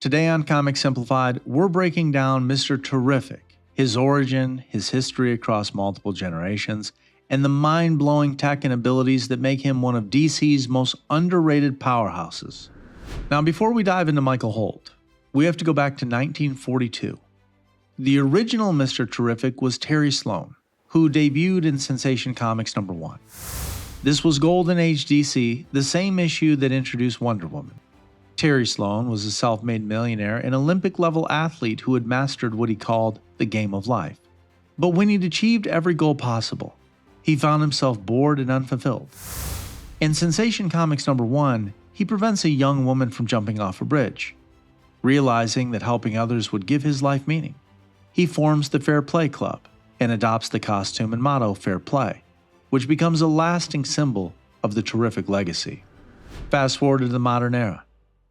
Today on Comics Simplified, we're breaking down Mr. Terrific, his origin, his history across multiple generations, and the mind-blowing tech and abilities that make him one of DC's most underrated powerhouses. Now, before we dive into Michael Holt, we have to go back to 1942. The original Mr. Terrific was Terry Sloan, who debuted in Sensation Comics #1. This was Golden Age DC, the same issue that introduced Wonder Woman. Terry Sloan was a self-made millionaire and Olympic-level athlete who had mastered what he called the game of life. But when he'd achieved every goal possible, he found himself bored and unfulfilled. In Sensation Comics #1, he prevents a young woman from jumping off a bridge. Realizing that helping others would give his life meaning, he forms the Fair Play Club and adopts the costume and motto Fair Play, which becomes a lasting symbol of the Terrific legacy. Fast forward to the modern era.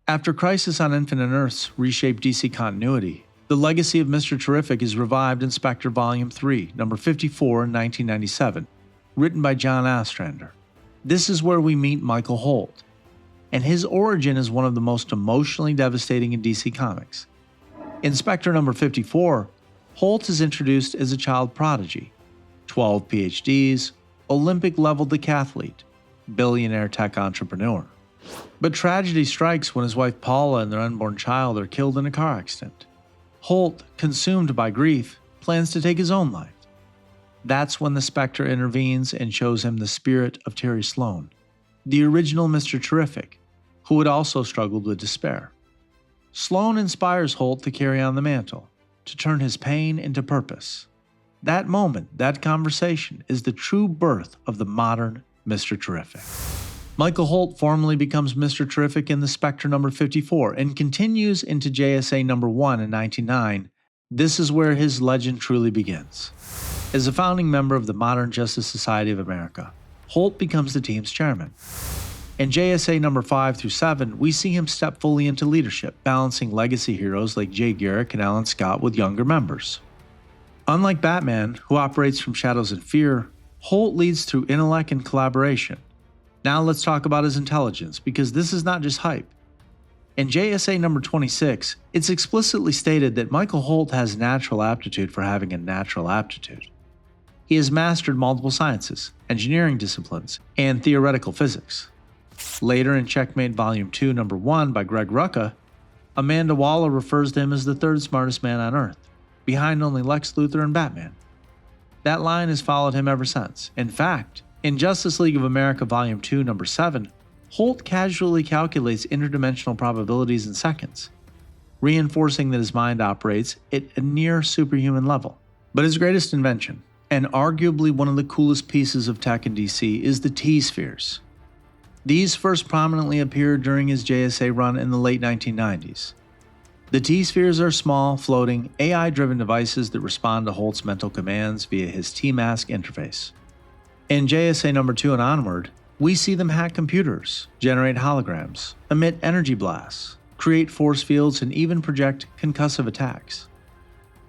After Crisis on Infinite Earths reshaped DC continuity, the legacy of Mr. Terrific is revived in Spectre Volume 3, number 54 in 1997, written by John Ostrander. This is where we meet Michael Holt, and his origin is one of the most emotionally devastating in DC Comics. In Spectre number 54, Holt is introduced as a child prodigy, 12 PhDs, Olympic-level decathlete, billionaire tech entrepreneur. But tragedy strikes when his wife Paula and their unborn child are killed in a car accident. Holt, consumed by grief, plans to take his own life. That's when the Spectre intervenes and shows him the spirit of Terry Sloan, the original Mr. Terrific, who had also struggled with despair. Sloan inspires Holt to carry on the mantle, to turn his pain into purpose. That moment, that conversation, is the true birth of the modern Mr. Terrific. Michael Holt formally becomes Mr. Terrific in the Spectre number 54 and continues into JSA number 1 in 1999. This is where his legend truly begins. As a founding member of the Modern Justice Society of America, Holt becomes the team's chairman. In JSA number 5 through 7, we see him step fully into leadership, balancing legacy heroes like Jay Garrick and Alan Scott with younger members. Unlike Batman, who operates from shadows and fear, Holt leads through intellect and collaboration. Now let's talk about his intelligence, because this is not just hype. In JSA number 26, it's explicitly stated that Michael Holt has natural aptitude for having a natural aptitude. He has mastered multiple sciences, engineering disciplines, and theoretical physics. Later in Checkmate Volume 2, number 1 by Greg Rucka, Amanda Waller refers to him as the third smartest man on Earth, behind only Lex Luthor and Batman. That line has followed him ever since. In fact, in Justice League of America Volume 2, number 7, Holt casually calculates interdimensional probabilities in seconds, reinforcing that his mind operates at a near superhuman level. But his greatest invention, and arguably one of the coolest pieces of tech in DC, is the T-spheres. These first prominently appeared during his JSA run in the late 1990s. The T-spheres are small, floating, AI-driven devices that respond to Holt's mental commands via his T-Mask interface. In JSA number 2 and onward, we see them hack computers, generate holograms, emit energy blasts, create force fields, and even project concussive attacks.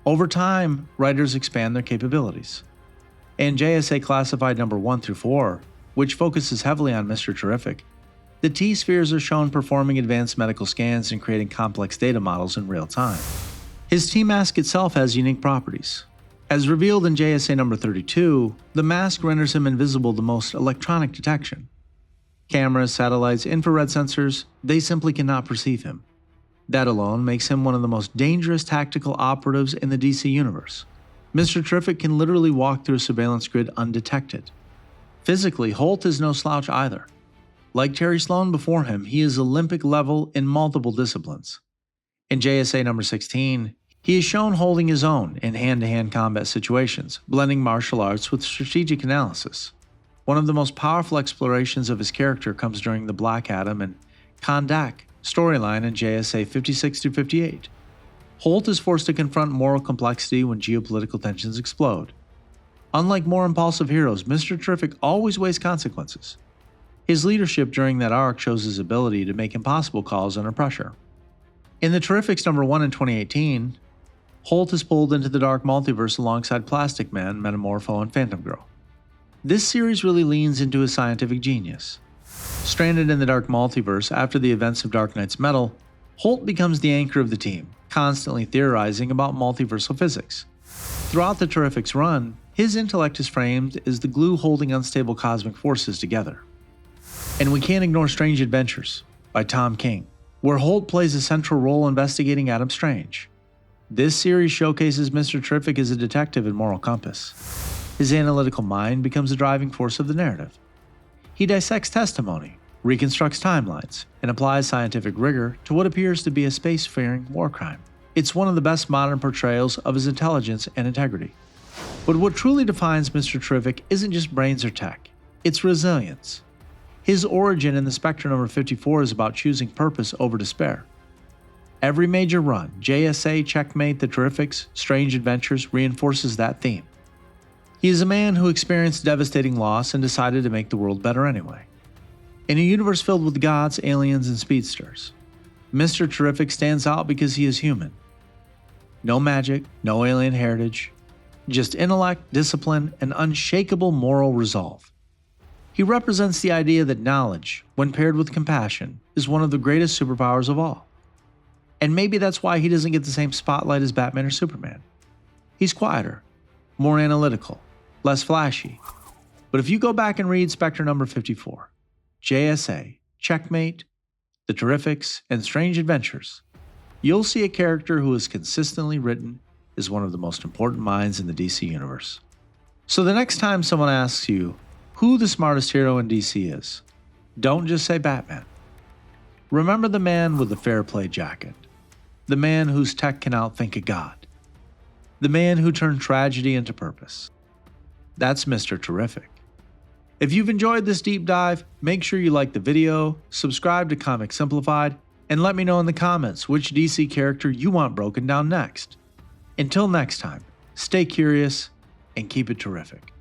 Over time, writers expand their capabilities. In JSA Classified number 1 through 4, which focuses heavily on Mr. Terrific, the T-spheres are shown performing advanced medical scans and creating complex data models in real time. His T-Mask itself has unique properties. As revealed in JSA number 32, the mask renders him invisible to most electronic detection. Cameras, satellites, infrared sensors, they simply cannot perceive him. That alone makes him one of the most dangerous tactical operatives in the DC universe. Mr. Terrific can literally walk through a surveillance grid undetected. Physically, Holt is no slouch either. Like Terry Sloan before him, he is Olympic level in multiple disciplines. In JSA number 16, he is shown holding his own in hand-to-hand combat situations, blending martial arts with strategic analysis. One of the most powerful explorations of his character comes during the Black Adam and Kondak storyline in JSA 56 through 58. Holt is forced to confront moral complexity when geopolitical tensions explode. Unlike more impulsive heroes, Mr. Terrific always weighs consequences. His leadership during that arc shows his ability to make impossible calls under pressure. In the Terrifics number 1 in 2018, Holt is pulled into the Dark Multiverse alongside Plastic Man, Metamorpho, and Phantom Girl. This series really leans into his scientific genius. Stranded in the Dark Multiverse after the events of Dark Knight's Metal, Holt becomes the anchor of the team, constantly theorizing about multiversal physics. Throughout the Terrific's run, his intellect is framed as the glue holding unstable cosmic forces together. And we can't ignore Strange Adventures by Tom King, where Holt plays a central role investigating Adam Strange. This series showcases Mr. Terrific as a detective and moral compass. His analytical mind becomes the driving force of the narrative. He dissects testimony, reconstructs timelines, and applies scientific rigor to what appears to be a spacefaring war crime. It's one of the best modern portrayals of his intelligence and integrity. But what truly defines Mr. Terrific isn't just brains or tech, it's resilience. His origin in the Spectre number 54 is about choosing purpose over despair. Every major run, JSA, Checkmate, The Terrifics, Strange Adventures, reinforces that theme. He is a man who experienced devastating loss and decided to make the world better anyway. In a universe filled with gods, aliens, and speedsters, Mr. Terrific stands out because he is human. No magic, no alien heritage, just intellect, discipline, and unshakable moral resolve. He represents the idea that knowledge, when paired with compassion, is one of the greatest superpowers of all. And maybe that's why he doesn't get the same spotlight as Batman or Superman. He's quieter, more analytical, less flashy. But if you go back and read Spectre number 54, JSA, Checkmate, The Terrifics, and Strange Adventures, you'll see a character who is consistently written as one of the most important minds in the DC universe. So the next time someone asks you who the smartest hero in DC is, don't just say Batman. Remember the man with the fair play jacket, the man whose tech can outthink a god, the man who turned tragedy into purpose. That's Mr. Terrific. If you've enjoyed this deep dive, make sure you like the video, subscribe to Comics Simplified, and let me know in the comments which DC character you want broken down next. Until next time, stay curious and keep it terrific.